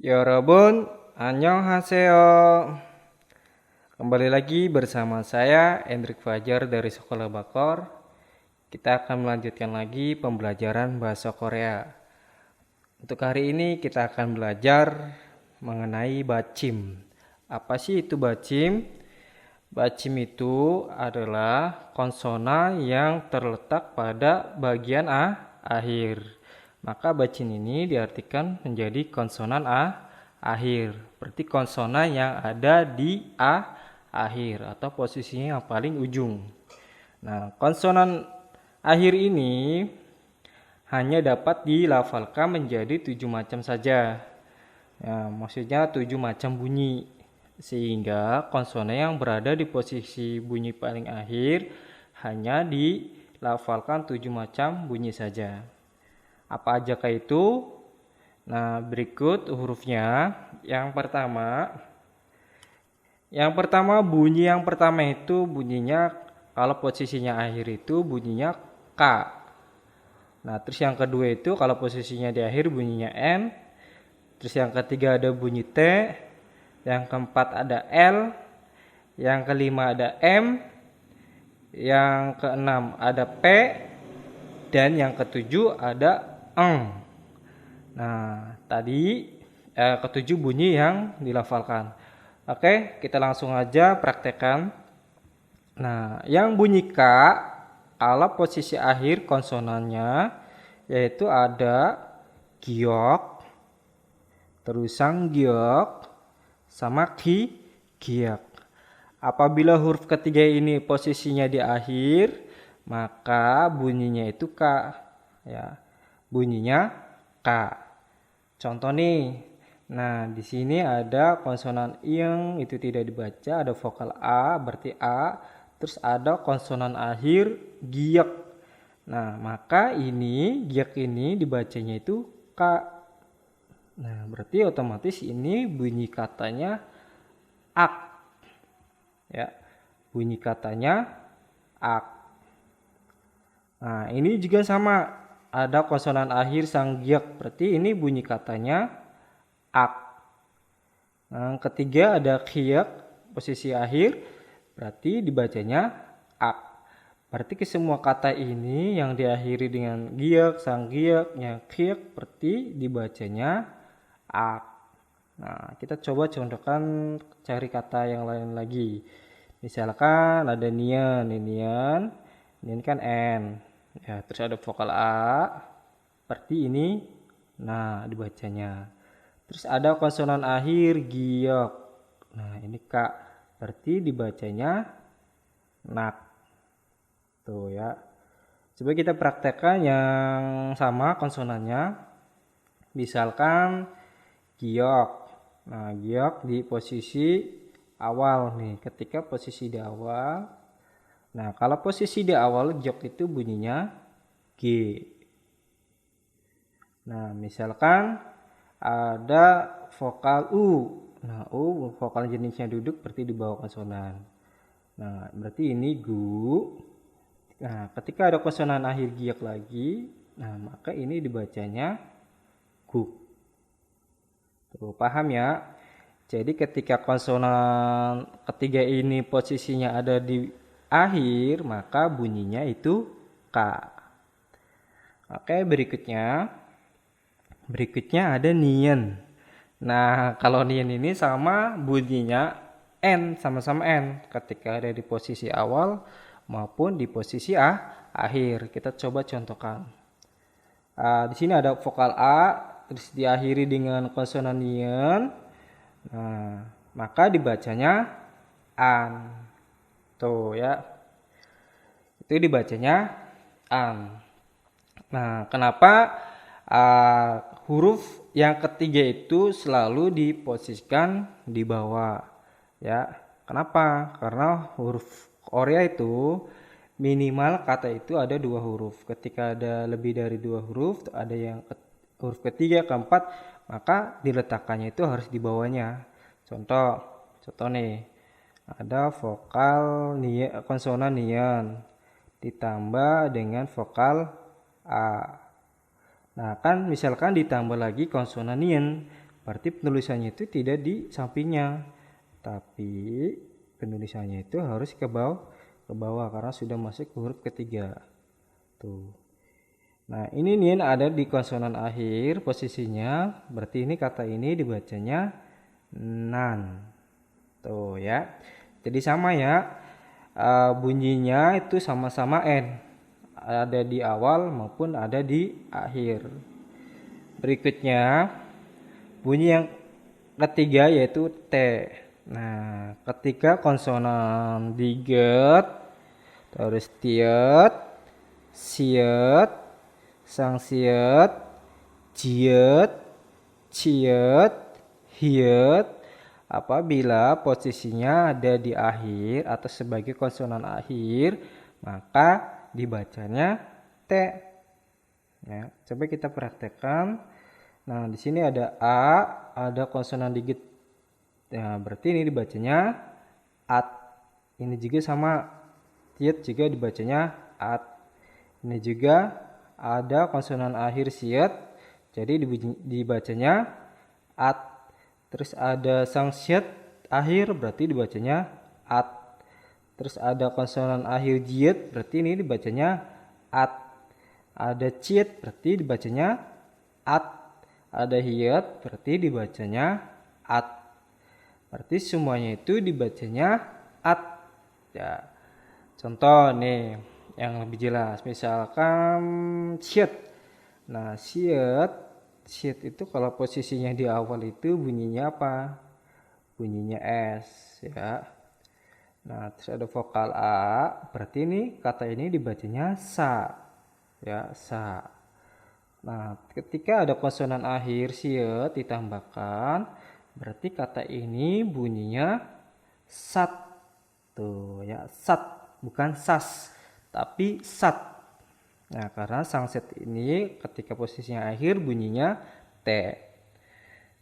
Yorobun, annyeonghaseyo. Kembali lagi bersama saya, Hendrik Fajar dari Sekolah Bakor. Kita akan melanjutkan lagi pembelajaran bahasa Korea. Untuk hari ini kita akan belajar mengenai bacim. Apa sih itu bacim? Bacim itu adalah konsonan yang terletak pada bagian akhir. Maka bacim ini diartikan menjadi konsonan akhir. Berarti konsonan yang ada di akhir atau posisinya yang paling ujung. Nah, konsonan akhir ini hanya dapat dilafalkan menjadi 7 macam saja. Ya, maksudnya 7 macam bunyi. Sehingga konsonan yang berada di posisi bunyi paling akhir hanya dilafalkan 7 macam bunyi saja. Apa ajakah itu? Nah, berikut hurufnya. Yang pertama bunyi yang pertama itu bunyinya kalau posisinya akhir itu bunyinya K. Nah, terus yang kedua itu kalau posisinya di akhir bunyinya N. Terus yang ketiga ada bunyi T. Yang keempat ada L. Yang kelima ada M. Yang keenam ada P. Dan yang ketujuh ada eng. Nah, tadi ketujuh bunyi yang dilafalkan. Oke, kita langsung aja praktekkan. Nah, yang bunyi K, kalau posisi akhir konsonannya yaitu ada giok, terus giok, sama giak. Apabila huruf ketiga ini posisinya di akhir, maka bunyinya itu K, ya. Bunyinya K. Contoh nih. Nah, di sini ada konsonan ing itu tidak dibaca, ada vokal A berarti A, terus ada konsonan akhir giak. Nah, maka ini giak ini dibacanya itu K. Nah, berarti otomatis ini bunyi katanya ak. Ya. Bunyi katanya ak. Nah, ini juga sama. Ada konsonan akhir sang giak, berarti ini bunyi katanya ak. Nah, ketiga ada giak, posisi akhir, berarti dibacanya ak. Berarti ke semua kata ini yang diakhiri dengan giak, sang giak, yang giak, berarti dibacanya ak. Nah, kita coba contohkan cari kata yang lain lagi. Misalkan ada nian, nian kan N. Ya, terus ada vokal A, berarti ini, nah dibacanya. Terus ada konsonan akhir giok, nah ini K, berarti dibacanya nak. Tuh ya. Coba kita praktekkan yang sama konsonannya. Misalkan giok, nah giok di posisi awal nih. Ketika posisi di awal. Nah, kalau posisi di awal giok itu bunyinya G. Nah, misalkan ada vokal U. Nah, U vokal jenisnya duduk berarti di bawah konsonan. Nah, berarti ini gu. Nah, ketika ada konsonan akhir giok lagi, nah maka ini dibacanya gu. Tuh, paham ya? Jadi ketika konsonan ketiga ini posisinya ada di akhir, maka bunyinya itu K. Oke, berikutnya ada nian. Nah, kalau nian ini sama bunyinya N, sama-sama N ketika ada di posisi awal maupun di posisi akhir. Kita coba contohkan. Di sini ada vokal A, terus diakhiri dengan konsonan nian. Nah, maka dibacanya an. Tuh ya. Itu dibacanya an. Nah, kenapa huruf yang ketiga itu selalu diposisikan di bawah? Ya. Kenapa? Karena huruf Korea itu minimal kata itu ada 2 huruf. Ketika ada lebih dari 2 huruf, ada yang huruf ketiga, keempat, maka diletakkannya itu harus di bawahnya. Contoh nih. Ada vokal konsonan nian ditambah dengan vokal A. Nah, kan misalkan ditambah lagi konsonan nian, berarti penulisannya itu tidak di sampingnya, tapi penulisannya itu harus ke bawah karena sudah masuk ke huruf ketiga. Tuh. Nah, ini nih ada di konsonan akhir posisinya, berarti ini kata ini dibacanya nan. Tuh ya. Jadi sama ya. Bunyinya itu sama-sama N. Ada di awal maupun ada di akhir. Berikutnya bunyi yang ketiga yaitu T. Nah, ketika konsonan diget, terus tiet, siet, sangsiet, jiet, ciet, hiet, apabila posisinya ada di akhir atau sebagai konsonan akhir, maka dibacanya T. Ya, coba kita praktekkan. Nah, di sini ada A, ada konsonan digit. Nah, berarti ini dibacanya at. Ini juga sama tiet juga dibacanya at. Ini juga ada konsonan akhir siet, jadi dibacanya at. Terus ada sangsiet akhir, berarti dibacanya at. Terus ada konsonan akhir jiet, berarti ini dibacanya at. Ada ciet, berarti dibacanya at. Ada hiet, berarti dibacanya at. Berarti semuanya itu dibacanya at. Ya. Contoh nih yang lebih jelas, misalkan siet. Nah, siet itu kalau posisinya di awal itu bunyinya apa? Bunyinya S ya. Nah, terus ada vokal A, berarti ini kata ini dibacanya sa. Ya, sa. Nah, ketika ada konsonan akhir siet ditambahkan, berarti kata ini bunyinya sat. Tuh ya, sat, bukan sas, tapi sat. Nah, karena sangset ini ketika posisinya akhir bunyinya T.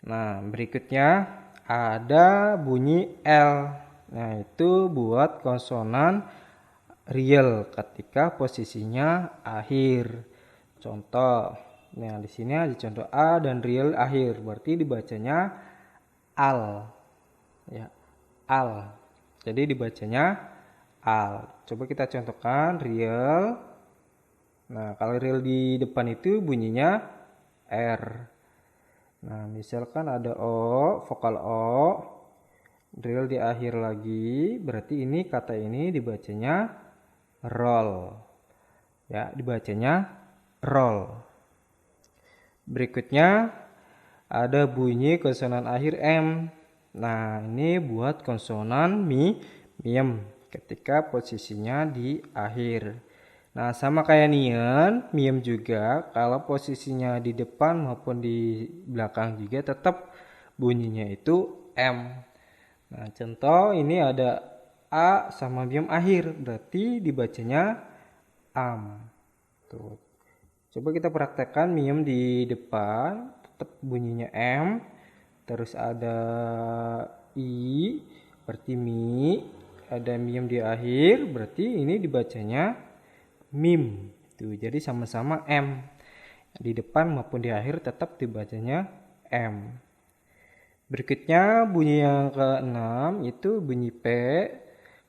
Nah, berikutnya ada bunyi L. Nah, itu buat konsonan real ketika posisinya akhir. Contoh, nah di sini ada contoh A dan real akhir, berarti dibacanya al. Ya, al. Jadi dibacanya al. Coba kita contohkan real. Nah, kalau real di depan itu bunyinya R. Nah, misalkan ada O, vokal O, real di akhir lagi, berarti ini kata ini dibacanya roll. Ya, dibacanya roll. Berikutnya ada bunyi konsonan akhir M. Nah, ini buat konsonan miem ketika posisinya di akhir. Nah, sama kayak nian, miem juga kalau posisinya di depan maupun di belakang juga tetap bunyinya itu M. Nah, contoh ini ada A sama miem akhir, berarti dibacanya am. Tuh. Coba kita praktekkan miem di depan, tetap bunyinya M. Terus ada I, berarti mi. Ada miem di akhir, berarti ini dibacanya mim. Tuh, jadi sama-sama M. Di depan maupun di akhir tetap dibacanya M. Berikutnya bunyi yang ke-6 itu bunyi P.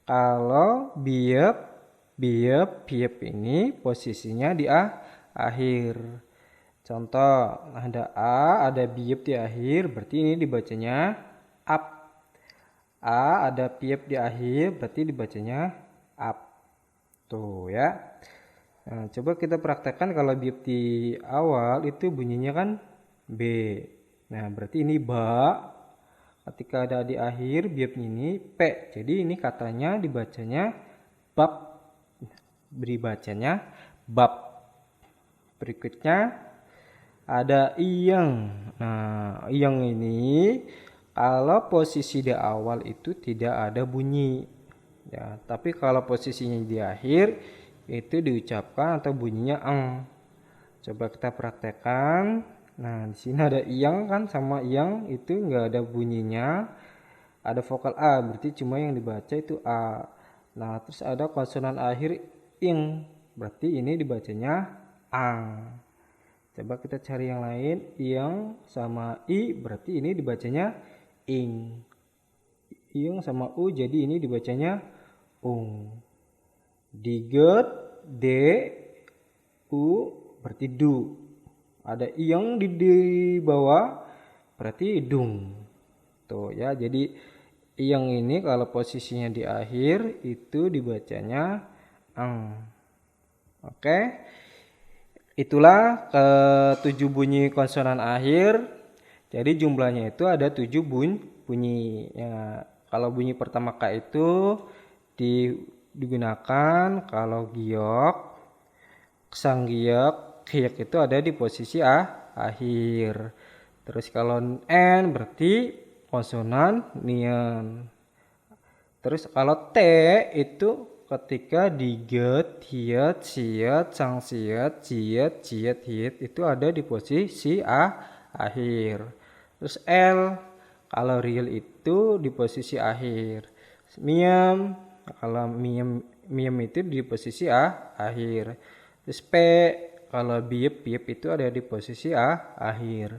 Kalau biep, biep ini posisinya di akhir. Contoh, ada A, ada biep di akhir, berarti ini dibacanya up. A ada biep di akhir, berarti dibacanya up. Tuh ya. Nah, coba kita praktekkan kalau biep di awal itu bunyinya kan B. Nah, berarti ini ba. Ketika ada di akhir biep ini P. Jadi ini katanya dibacanya bab. Beri bacanya bab. Berikutnya ada iyeng. Nah, iyeng ini kalau posisi di awal itu tidak ada bunyi. Ya, tapi kalau posisinya di akhir itu diucapkan atau bunyinya eng. Coba kita praktekkan. Nah, di sini ada iyang kan sama iyang itu enggak ada bunyinya. Ada vokal A, berarti cuma yang dibaca itu A. Nah, terus ada konsonan akhir ing, berarti ini dibacanya ang. Coba kita cari yang lain. Ing sama I berarti ini dibacanya ing. Ing sama U jadi ini dibacanya ung. Diget D U berarti du. Ada ing di bawah berarti dung. Tuh ya, jadi ing ini kalau posisinya di akhir itu dibacanya eng. Oke. Itulah ke-7 bunyi konsonan akhir. Jadi jumlahnya itu ada 7 bunyi. Ya, kalau bunyi pertama K itu digunakan kalau giok, sang giok, giok itu ada di posisi akhir. Terus kalau N berarti konsonan nian. Terus kalau T itu ketika diget, hiet, siet, sang siet, jiet, jiet, hiet itu ada di posisi akhir. Terus L kalau real itu di posisi akhir. Miem kalau miem itu di posisi akhir. Terus P kalau biep itu ada di posisi akhir.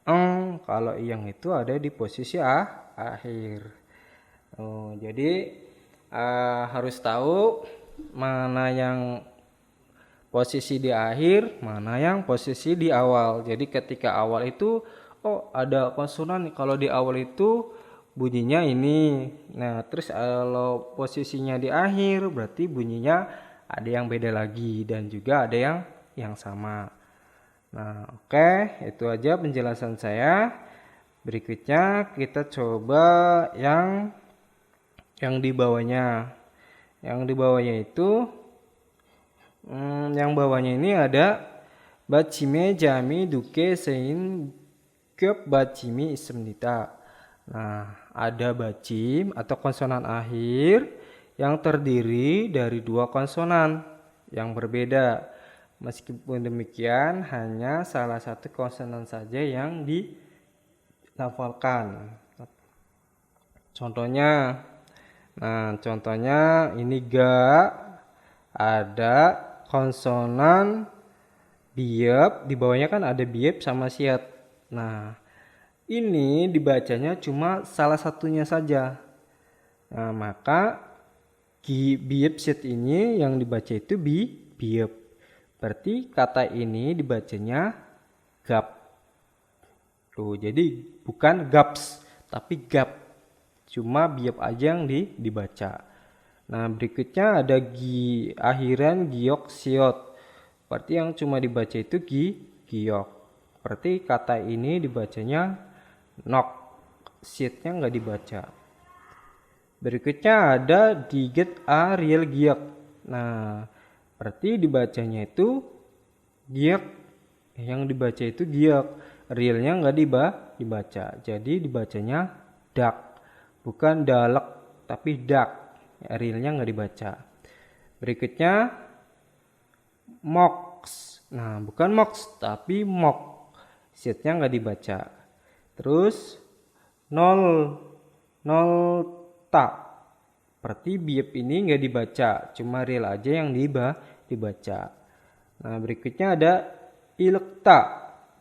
Eng kalau yang itu ada di posisi akhir. Jadi harus tahu mana yang posisi di akhir, mana yang posisi di awal. Jadi ketika awal itu ada konsonan, kalau di awal itu bunyinya ini. Nah, terus kalau posisinya di akhir berarti bunyinya ada yang beda lagi dan juga ada yang sama. Nah, oke, itu aja penjelasan saya. Berikutnya kita coba yang di bawahnya. Yang di bawahnya itu yang bawahnya ini ada bachime jami duke sein kep bachimi ismnita. Nah, ada bachim atau konsonan akhir yang terdiri dari 2 konsonan yang berbeda. Meskipun demikian, hanya salah satu konsonan saja yang dilafalkan. Contohnya ini ga, ada konsonan biep, di bawahnya kan ada biep sama siet. Nah, ini dibacanya cuma salah satunya saja. Nah, maka biep siet ini yang dibaca itu biep. Berarti kata ini dibacanya gap. Tuh, jadi bukan gaps, tapi gap. Cuma biep aja yang dibaca. Nah, berikutnya ada akhiran giok siot. Berarti yang cuma dibaca itu giok. Berarti kata ini dibacanya nok. Sietnya nggak dibaca. Berikutnya ada diget a real giok. Nah, berarti dibacanya itu giok. Yang dibaca itu giok. Realnya nggak dibaca. Jadi dibacanya dak. Bukan dalek tapi dak. Realnya nggak dibaca. Berikutnya mox. Nah, bukan mox tapi mok. Sietnya nggak dibaca. Terus nol tak. Berarti biep ini nggak dibaca. Cuma real aja yang dibaca. Nah, berikutnya ada ilkta.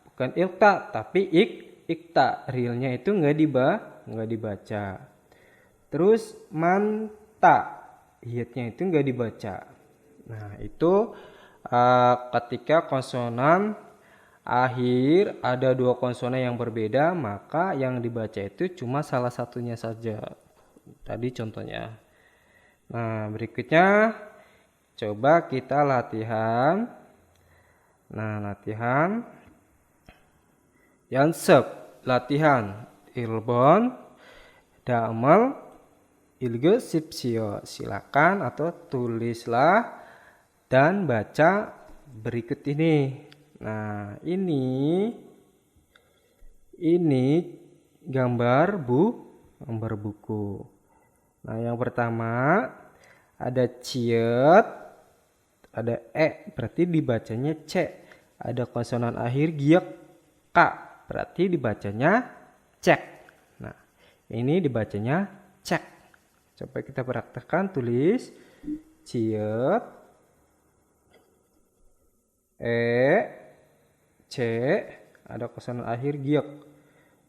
Bukan ilkta tapi ikta. Realnya itu nggak dibaca. Terus manta, hiatnya itu nggak dibaca. Nah, itu ketika konsonan akhir ada 2 konsonan yang berbeda, maka yang dibaca itu cuma salah satunya saja. Tadi contohnya. Nah, berikutnya coba kita latihan. Nah, latihan Yansep, latihan Ilbon, Damal, Ilge Sipsio. Silakan atau tulislah dan baca berikut ini. Nah, ini gambar buku. Nah, yang pertama ada ciet, ada berarti dibacanya c. Ada konsonan akhir giok k, berarti dibacanya cek. Nah, ini dibacanya cek. Coba kita praktekkan, tulis ciet, C, ada konsonan akhir giok.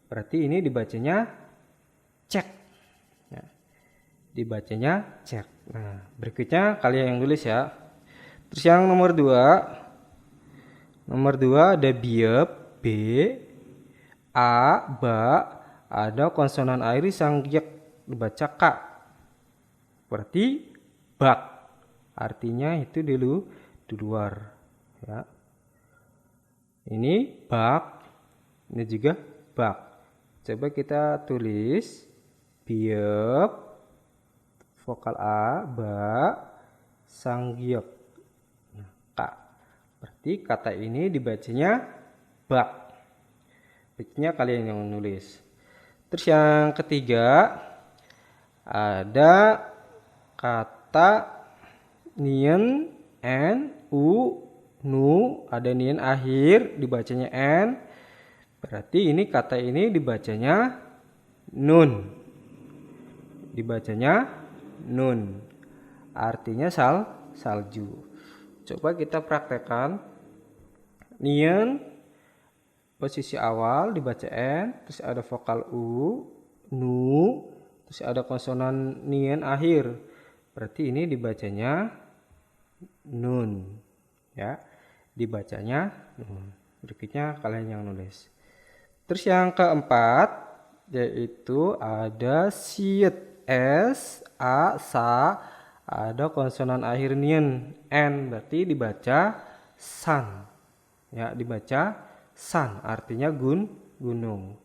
Berarti ini dibacanya cek. Ya, dibacanya cek. Nah, berikutnya kalian yang tulis ya. Terus yang nomor 2. Nomor 2 ada biep, B, A, ba, ada konsonan akhir sang giok dibaca K. Berarti bak. Artinya itu dulu di luar ya. Ini bak, ini juga bak. Coba kita tulis biep, vokal A, ba, sang giok K. Berarti kata ini dibacanya bak. Berikutnya kalian yang menulis. Terus yang ketiga ada kata nien, n, u, nu, ada nien akhir dibacanya n. Berarti ini kata ini dibacanya nun. Dibacanya nun. Artinya salju. Coba kita praktekkan. Nien posisi awal dibaca n, terus ada vokal u, nu, terus ada konsonan nien akhir. Berarti ini dibacanya nun. Ya, dibacanya nun. Berikutnya kalian yang nulis. Terus yang keempat yaitu ada siet, s, a, sa, ada konsonan akhir nien, n. Berarti dibaca san. Ya, dibaca san. Artinya gunung.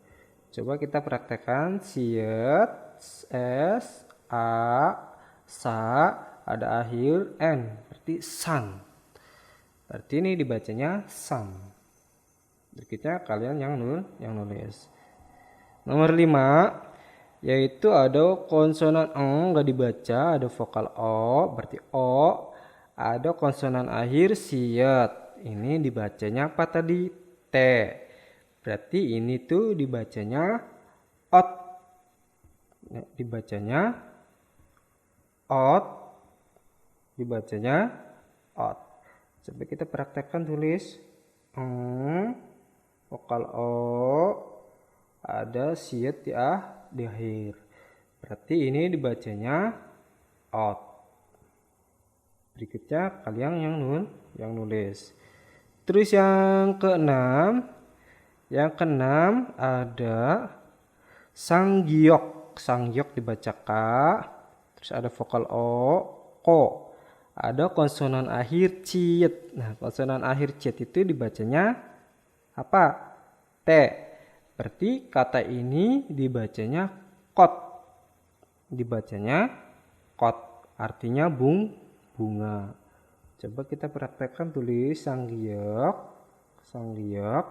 Coba kita praktekkan. Siet, s, a, sa, ada akhir n. Berarti san. Berarti ini dibacanya san. Berikutnya kalian yang nulis. Nomor 5 yaitu ada konsonan eng gak dibaca, ada vokal o, berarti o, ada konsonan akhir siet. Ini dibacanya apa tadi? T. Berarti ini tuh dibacanya ot. Ya, dibacanya ot. Dibacanya ot. Coba kita praktekkan, tulis vokal o, ada siet di akhir. Berarti ini dibacanya ot. Berikutnya kalian yang nulis. Terus yang keenam ada sang giok. Sang giok dibaca K. Terus ada vokal o, ko. Ada konsonan akhir ciet. Nah, konsonan akhir ciet itu dibacanya apa? T. Berarti kata ini dibacanya kot. Dibacanya kot. Artinya bunga. Coba kita praktekkan, tulis sang giok. Sang giok.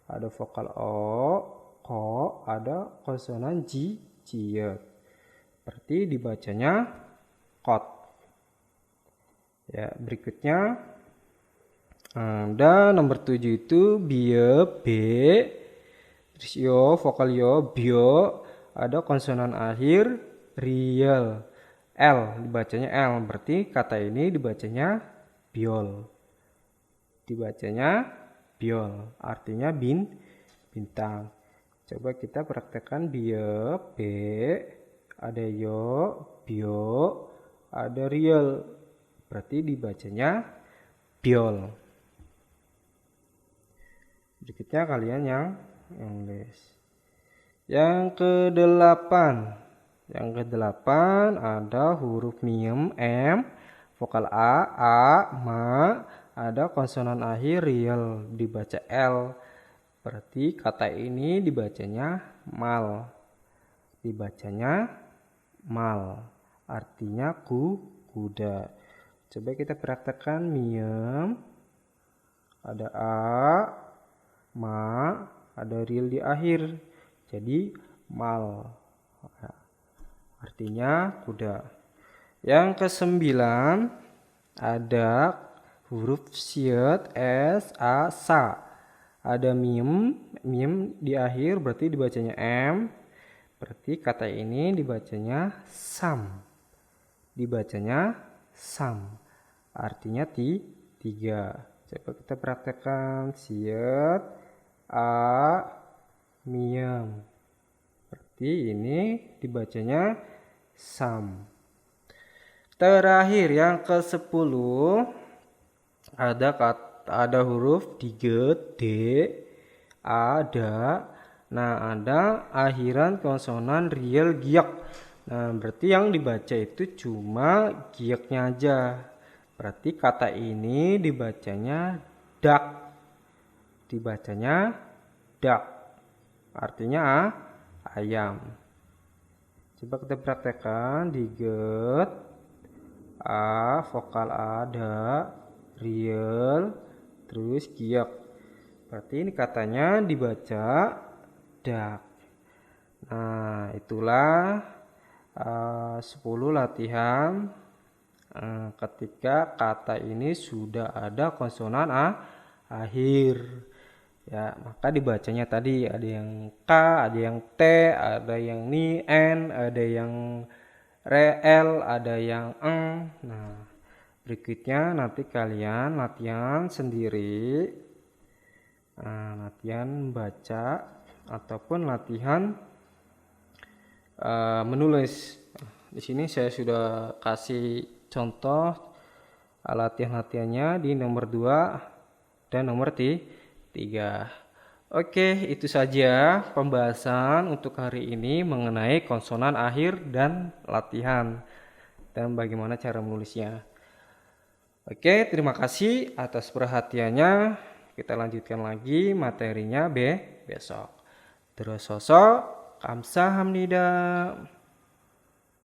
Ada vokal o, ko. Ada konsonan ciet. Berarti dibacanya kot. Ya, berikutnya ada nomor 7 itu biep, B, terus yo, vokal yo, bio, ada konsonan akhir riel, L, dibacanya L. Berarti kata ini dibacanya biol. Dibacanya biol, artinya bintang. Coba kita praktekkan biep, B, ada yo, bio, ada riel. Berarti dibacanya biol. Berikutnya kalian yang nulis. Yang ke-8 ada huruf miem, M, vokal A, ma, ada konsonan akhir riel, dibaca L. Berarti kata ini dibacanya mal. Dibacanya mal. Artinya kuda. Coba kita praktekkan miem, ada A, ma, ada riel di akhir. Jadi mal. Artinya kuda. Yang ke-9 ada huruf siet, s, a, sa. Ada miem di akhir, berarti dibacanya M. Berarti kata ini dibacanya sam. Dibacanya sam. Artinya 3. Coba kita praktekkan. Siet, a, miem. Berarti ini dibacanya sam. Terakhir yang ke-10 ada huruf diget, d, ada. Nah, ada akhiran konsonan riel giak. Nah, berarti yang dibaca itu cuma giaknya aja. Berarti kata ini dibacanya dak. Dibacanya dak. Artinya ayam. Coba kita praktekkan. Diget, a, vokal ada, riel, terus giak. Berarti ini katanya dibaca dak. Nah, itulah 10 latihan ketika kata ini sudah ada konsonan akhir. Ya, maka dibacanya tadi ada yang K, ada yang T, ada yang ni, N, ada yang rel, ada yang eng. Nah, berikutnya nanti kalian latihan sendiri. Latihan baca ataupun latihan menulis. Di sini saya sudah kasih contoh latihan-latihannya di nomor 2 dan nomor 3. Oke, itu saja pembahasan untuk hari ini mengenai konsonan akhir dan latihan dan bagaimana cara menulisnya. Oke, terima kasih atas perhatiannya. Kita lanjutkan lagi materinya besok. Terus sosok, kamsahamnida.